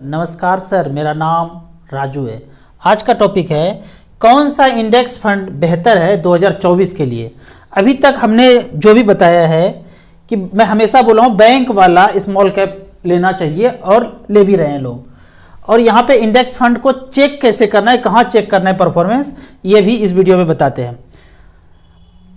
नमस्कार सर, मेरा नाम राजू है। आज का टॉपिक है कौन सा इंडेक्स फंड बेहतर है 2024 के लिए। अभी तक हमने जो भी बताया है कि मैं हमेशा बोला हूँ बैंक वाला स्मॉल कैप लेना चाहिए और ले भी रहे हैं लोग। और यहाँ पे इंडेक्स फंड को चेक कैसे करना है, कहाँ चेक करना है परफॉर्मेंस, ये भी इस वीडियो में बताते हैं।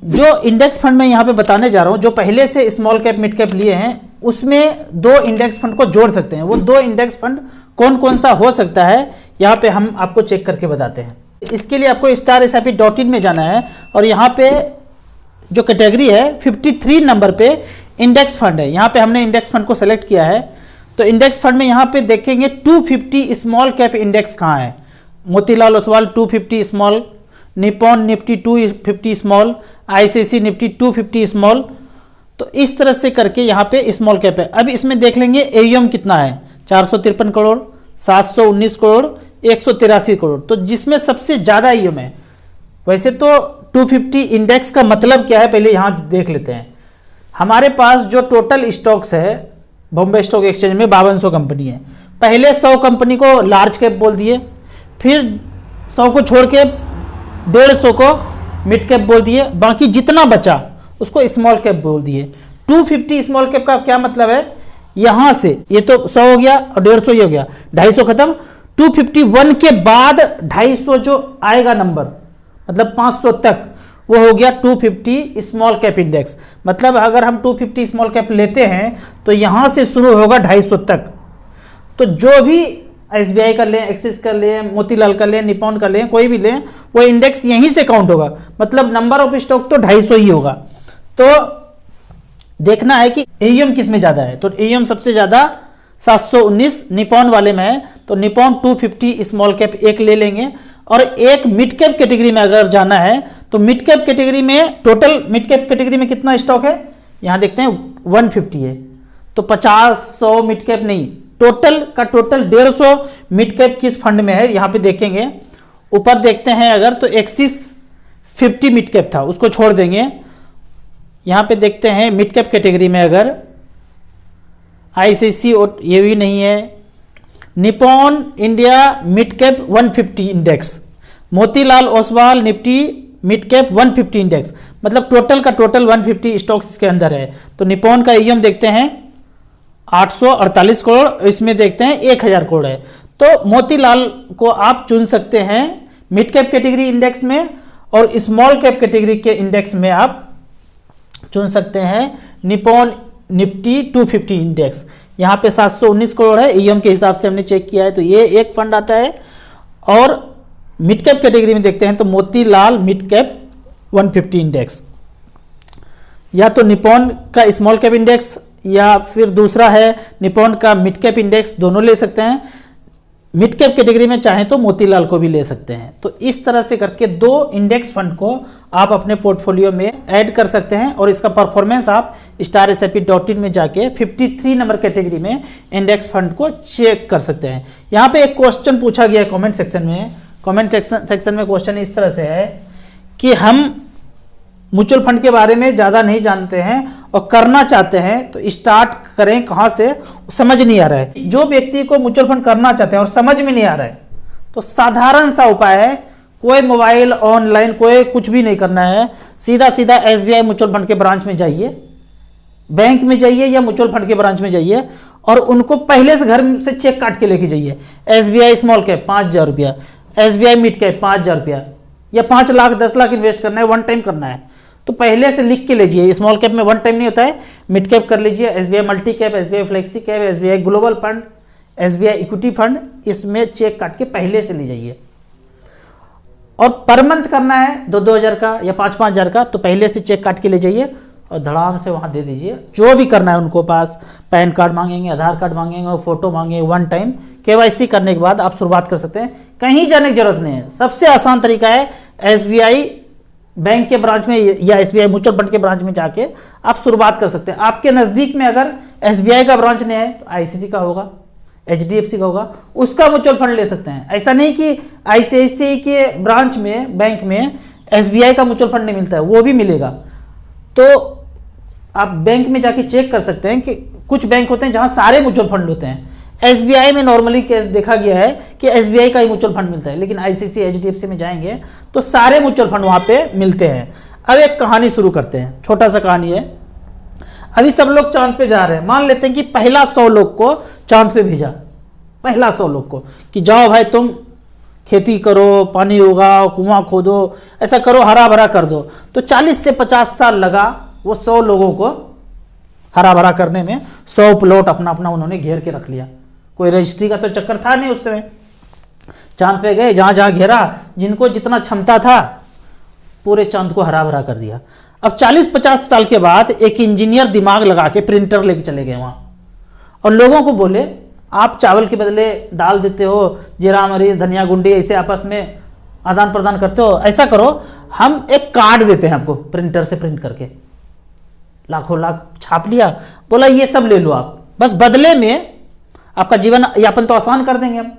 जो इंडेक्स फंड मैं यहाँ पे बताने जा रहा हूँ, जो पहले से स्मॉल कैप मिड कैप लिए हैं, उसमें दो इंडेक्स फंड को जोड़ सकते हैं। वो दो इंडेक्स फंड कौन कौन सा हो सकता है, यहाँ पे हम आपको चेक करके बताते हैं। इसके लिए आपको StarSIP.in में जाना है और यहाँ पे जो कैटेगरी है 53 नंबर पे इंडेक्स फंड है। यहाँ पे हमने इंडेक्स फंड को सेलेक्ट किया है। तो इंडेक्स फंड में यहाँ पे देखेंगे 250 स्मॉल कैप इंडेक्स कहाँ है। Motilal Oswal 250 small, Nippon Nifty 250 small, ICICI Nifty 250 small. तो इस तरह से करके यहाँ पे स्मॉल कैप है। अब इसमें देख लेंगे AUM कितना है, 453 करोड़, 719 करोड़, 183 करोड़। तो जिसमें सबसे ज़्यादा AUM है, वैसे तो 250 इंडेक्स का मतलब क्या है पहले यहाँ देख लेते हैं। हमारे पास जो टोटल स्टॉक्स है बॉम्बे स्टॉक एक्सचेंज में 5200 कंपनी है। पहले 100 कंपनी को लार्ज कैप बोल दिए, फिर 100 को छोड़ के 150 को मिड कैप बोल दिए, बाकी जितना बचा उसको स्मॉल कैप बोल दिए। 250 स्मॉल कैप का क्या मतलब है, यहां से ये तो 100 हो गया और 150 ये हो गया, 250 खत्म। 251 के बाद 250 जो आएगा नंबर, मतलब 500 तक, वो हो गया 250 स्मॉल कैप इंडेक्स। मतलब अगर हम 250 स्मॉल कैप लेते हैं तो यहां से शुरू होगा 250 तक। तो जो भी SBI कर लें, एक्सिस कर लें, मोतीलाल कर लें, निपॉन कर लें, कोई भी लें, वो इंडेक्स यहीं से काउंट होगा। मतलब नंबर ऑफ स्टॉक तो 250 ही होगा। तो देखना है कि AUM किस में ज़्यादा है। तो AUM सबसे ज़्यादा 719 निपॉन वाले में है। तो निपॉन 250 स्मॉल कैप एक ले लेंगे। और एक मिड कैप कैटेगरी में अगर जाना है तो मिड कैप कैटेगरी में टोटल मिड कैप कैटेगरी में कितना स्टॉक है, यहाँ देखते हैं 150 है। तो 50-100 मिड कैप नहीं, टोटल का टोटल 150 मिड कैप किस फंड में है, यहाँ पे देखेंगे। ऊपर देखते हैं अगर तो एक्सिस 50 मिड कैप था, उसको छोड़ देंगे। यहाँ पे देखते हैं मिड कैप कैटेगरी में अगर ICICI और ये भी नहीं है, Nippon India mid cap 150 index, Motilal Oswal Nifty mid cap 150 index, मतलब टोटल का टोटल 150 स्टॉक्स इसके अंदर है। तो निपॉन का AUM देखते हैं 848 करोड़, इसमें देखते हैं 1000 करोड़ है। तो मोतीलाल को आप चुन सकते हैं मिड कैप कैटेगरी इंडेक्स में, और स्मॉल कैप कैटेगरी के इंडेक्स में आप चुन सकते हैं निपॉन निफ्टी 250 इंडेक्स। यहाँ पे 719 करोड़ है, AUM के हिसाब से हमने चेक किया है, तो ये एक फंड आता है। और मिड कैप कैटेगरी में देखते हैं तो मोतीलाल मिड कैप 150 इंडेक्स, या तो निपॉन का स्मॉल कैप इंडेक्स या फिर दूसरा है निपॉन का मिड कैप इंडेक्स, दोनों ले सकते हैं। मिड कैप कैटेगरी में चाहें तो मोतीलाल को भी ले सकते हैं। तो इस तरह से करके दो इंडेक्स फंड को आप अपने पोर्टफोलियो में ऐड कर सकते हैं, और इसका परफॉर्मेंस आप StarSIP.in में जाके 53 नंबर कैटेगरी में इंडेक्स फंड को चेक कर सकते हैं। यहाँ पे एक क्वेश्चन पूछा गया है कमेंट सेक्शन में। कमेंट सेक्शन में क्वेश्चन इस तरह से है कि हम म्यूचुअल फंड के बारे में ज़्यादा नहीं जानते हैं और करना चाहते हैं, तो स्टार्ट करें कहाँ से, समझ नहीं आ रहा है। जो व्यक्ति को म्यूचुअल फंड करना चाहते हैं और समझ में नहीं आ रहा है, तो साधारण सा उपाय है, कोई मोबाइल ऑनलाइन कोई कुछ भी नहीं करना है। सीधा सीधा SBI म्यूचुअल फंड के ब्रांच में जाइए, बैंक में जाइए या म्यूचुअल फंड के ब्रांच में जाइए, और उनको पहले से घर से चेक काट के लेके जाइए। SBI स्मॉल कैप 5000 रुपया, SBI मिड कैप 5000 रुपया, या 5 लाख 10 लाख इन्वेस्ट करना है, वन टाइम करना है, तो पहले से लिख के लीजिए। स्मॉल कैप में वन टाइम नहीं होता है, मिड कैप कर लीजिए, SBI multi cap, SBI flexi cap, SBI global fund, SBI equity fund, इसमें चेक काट के पहले से ले जाइए। और पर मंथ करना है 2-2 हज़ार का या 5-5 हज़ार का, तो पहले से चेक काट के ले जाइए और धड़ाम से वहाँ दे दीजिए। जो भी करना है, उनको पास पैन कार्ड मांगेंगे, आधार कार्ड मांगेंगे, फोटो मांगेंगे, वन टाइम KYC करने के बाद आप शुरुआत कर सकते हैं। कहीं जाने की जरूरत नहीं है। सबसे आसान तरीका है SBI बैंक के ब्रांच में या SBI म्यूचुअल फंड के ब्रांच में जाके आप शुरुआत कर सकते हैं। आपके नज़दीक में अगर SBI का ब्रांच नहीं है तो ICICI का होगा, HDFC का होगा, उसका म्यूचुअल फंड ले सकते हैं। ऐसा नहीं कि ICICI के ब्रांच में बैंक में SBI का म्यूचुअल फंड नहीं मिलता है, वो भी मिलेगा। तो आप बैंक में जाके चेक कर सकते हैं कि कुछ बैंक होते हैं जहां सारे म्यूचुअल फंड होते हैं, एसबीआई में नॉर्मली केस देखा गया है कि एसबीआई का ही म्यूचुअल फंड मिलता है, लेकिन आईसीसी एचडीएफसी में जाएंगे तो सारे म्यूचुअल फंड वहां पे मिलते हैं। अब एक कहानी शुरू करते हैं, छोटा सा कहानी है। अभी सब लोग चांद पे जा रहे हैं, मान लेते हैं कि पहला 100 लोग को चांद पे भेजा, पहला 100 लोग को कि जाओ भाई तुम खेती करो, पानी उगाओ, कुआं खोदो, ऐसा करो, हरा भरा कर दो। तो 40 से 50 साल लगा वो 100 लोगों को हरा भरा करने में। 100 प्लॉट अपना अपना उन्होंने घेर के रख लिया, कोई रजिस्ट्री का तो चक्कर था नहीं उस समय। चांद पे गए, जहां जहां घेरा, जिनको जितना क्षमता था पूरे चांद को हरा भरा कर दिया। अब 40-50 साल के बाद एक इंजीनियर दिमाग लगा के प्रिंटर लेके चले गए वहां और लोगों को बोले आप चावल के बदले दाल देते हो, जीरा मरीच धनिया गुंडी ऐसे आपस में आदान प्रदान करते हो, ऐसा करो हम एक कार्ड देते हैं आपको प्रिंटर से प्रिंट करके। लाखों लाख छाप लिया, बोला ये सब ले लो आप, बस बदले में आपका जीवन यापन तो आसान कर देंगे हम,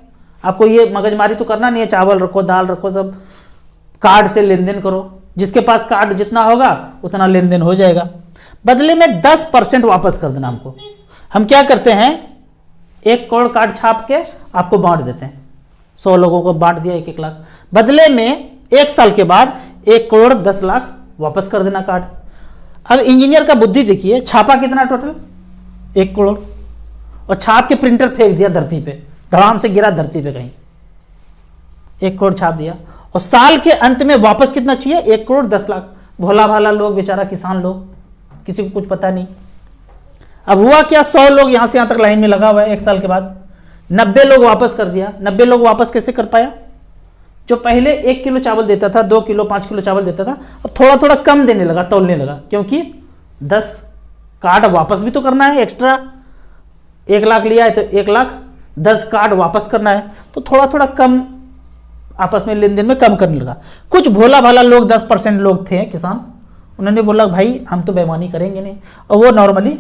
आपको ये मगजमारी तो करना नहीं है, चावल रखो दाल रखो, सब कार्ड से लेन देन करो, जिसके पास कार्ड जितना होगा उतना लेन देन हो जाएगा। बदले में 10% वापस कर देना हमको। हम क्या करते हैं, 1 करोड़ कार्ड छाप के आपको बांट देते हैं, 100 लोगों को बांट दिया 1-1 लाख, बदले में 1 साल के बाद 1 करोड़ 10 लाख वापस कर देना कार्ड। अब इंजीनियर का बुद्धि देखिए, छापा कितना टोटल 1 करोड़ और छाप के प्रिंटर फेंक दिया धरती पे, धड़ाम से गिरा धरती पे कहीं, 1 करोड़ छाप दिया और साल के अंत में वापस कितना चाहिए, 1 करोड़ 10 लाख। भोला भाला लोग, बेचारा किसान लोग, किसी को कुछ पता नहीं। अब हुआ क्या, 100 लोग यहां से यहां तक लाइन में लगा हुआ है, 1 साल के बाद 90 लोग वापस कर दिया। 90 लोग वापस कैसे कर पाया, जो पहले 1 किलो चावल देता था, 2 किलो 5 किलो चावल देता था, अब थोड़ा थोड़ा कम देने लगा, तौलने लगा, क्योंकि 10 कार्ड वापस भी तो करना है एक्स्ट्रा। 1 लाख लिया है तो 1 लाख 10 कार्ड वापस करना है, तो थोड़ा थोड़ा कम आपस में लेन देन में कम करने लगा। कुछ भोला भाला लोग 10% लोग थे किसान, उन्होंने बोला भाई हम तो बेईमानी करेंगे नहीं, और वो नॉर्मली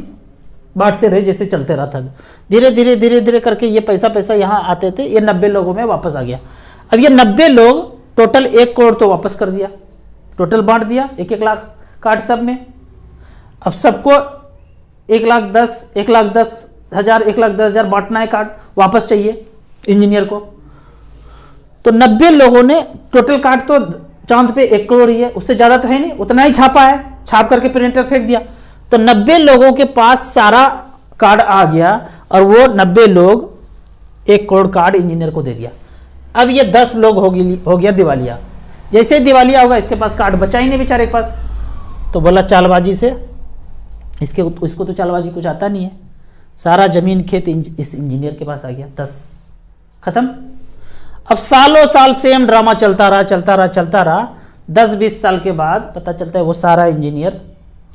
बांटते रहे, जैसे चलते रहा था। धीरे धीरे धीरे धीरे करके ये पैसा यहाँ आते थे, ये 90 लोगों में वापस आ गया। अब ये 90 लोग टोटल 1 करोड़ तो वापस कर दिया, टोटल बांट दिया 1-1 लाख कार्ड सब में। अब सबको 1,10,000 1,10,000 बांटना है, कार्ड वापस चाहिए इंजीनियर को। तो 90 लोगों ने टोटल कार्ड तो चांद पे 1 करोड़ ही है, उससे ज्यादा तो है नहीं, उतना ही छापा है, छाप करके प्रिंटर फेंक दिया। तो 90 लोगों के पास सारा कार्ड आ गया और वो 90 लोग 1 करोड़ कार्ड इंजीनियर को दे दिया। अब ये 10 लोग हो गया दिवालिया। जैसे दिवालिया होगा, इसके पास कार्ड बचा ही नहीं बेचारे के पास, तो बोला चालबाजी से, इसको तो चालबाजी कुछ आता नहीं है, सारा जमीन खेत इस इंजीनियर के पास आ गया, 10 खत्म। अब सालों साल सेम ड्रामा चलता रहा। 10-20 साल के बाद पता चलता है वो सारा इंजीनियर,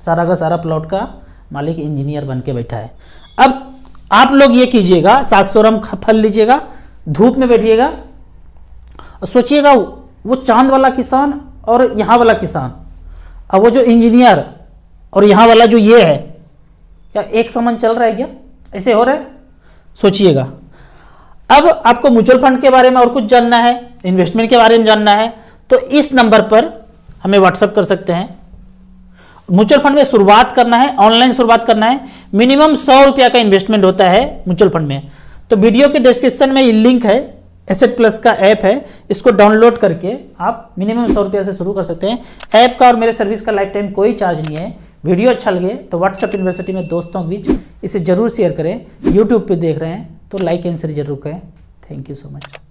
सारा का सारा प्लॉट का मालिक इंजीनियर बन के बैठा है। अब आप लोग ये कीजिएगा, 700 रम फल लीजिएगा, धूप में बैठिएगा और सोचिएगा वो चांद वाला किसान और यहाँ वाला किसान, अब वो जो इंजीनियर और यहाँ वाला जो ये है, क्या एक समान चल रहा है क्या, ऐसे हो रहा है? सोचिएगा। अब आपको म्यूचुअल फंड के बारे में और कुछ जानना है, इन्वेस्टमेंट के बारे में जानना है, तो इस नंबर पर हमें व्हाट्सएप कर सकते हैं। म्यूचुअल फंड में शुरुआत करना है, ऑनलाइन शुरुआत करना है, मिनिमम 100 रुपया का इन्वेस्टमेंट होता है म्यूचुअल फंड में। तो वीडियो के डिस्क्रिप्शन में ये लिंक है, एसेट प्लस का ऐप है, इसको डाउनलोड करके आप मिनिमम 100 रुपया से शुरू कर सकते हैं। ऐप का और मेरे सर्विस का लाइफ टाइम कोई चार्ज नहीं है। वीडियो अच्छा लगे तो व्हाट्सएप यूनिवर्सिटी में दोस्तों के बीच इसे जरूर शेयर करें। यूट्यूब पे देख रहे हैं तो लाइक एंड शेयर जरूर करें। Thank you so much.